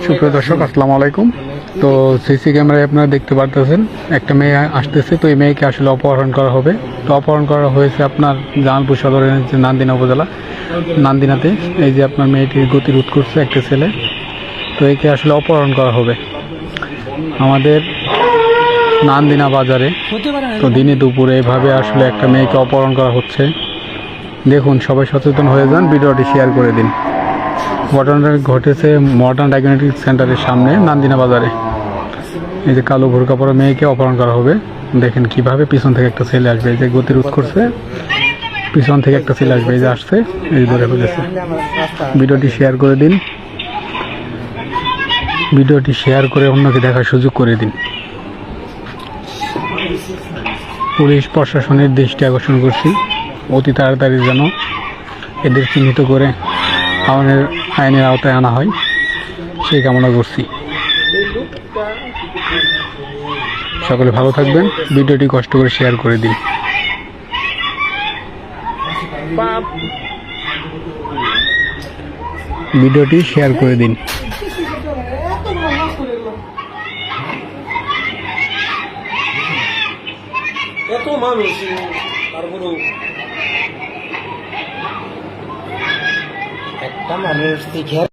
সুপ্রিয় দর্শক, আসসালামু আলাইকুম। তো সিসি ক্যামেরায় আপনারা দেখতে পারতেছেন একটা মেয়ে আসতেছে। তো এই মেয়েকে আসলে অপহরণ করা হবে। তো অপহরণ করা হয়েছে আপনার জামালপুর সদরের যে নান্দিনা উপজেলা নান্দিনাতে। এই যে আপনার মেয়েটির গতিরোধ করছে একটা ছেলে। তো একে আসলে অপহরণ করা হবে আমাদের নান্দিনা বাজারে। তো দিনে দুপুরে এভাবে আসলে একটা মেয়েকে অপহরণ করা হচ্ছে। দেখুন, সবাই সচেতন হয়ে যান, ভিডিওটি শেয়ার করে দিন। ঘটনাটা ঘটেছে মডার্ন ডায়াগনস্টিক সেন্টারের সামনে নান্দিনা বাজারে। এই যে কালো বোরকা পরা মেয়েকে অপহরণ করা হবে। দেখেন কিভাবে পিছন থেকে একটা ছেলে আসবে। এই যে গতিরোধ করছে, পিছন থেকে একটা ছেলে আসবে। এই যে আসছে, এই ধরে ফেলেছে। ভিডিওটি শেয়ার করে দিন, ভিডিওটি শেয়ার করে অন্যকে দেখার সুযোগ করে দিন। পুলিশ প্রশাসনের দৃষ্টি আকর্ষণ করছি, অতি তাড়াতাড়ি যেন এদের চিহ্নিত করে আইনের আওতায় আনা হয়, সেই কামনা করছি। সকলে ভালো থাকবেন, ভিডিওটি কষ্ট করে শেয়ার করে দিন। ভিডিওটি শেয়ার করে দিন। এত মানুষ তারপরেও একটা মানুষ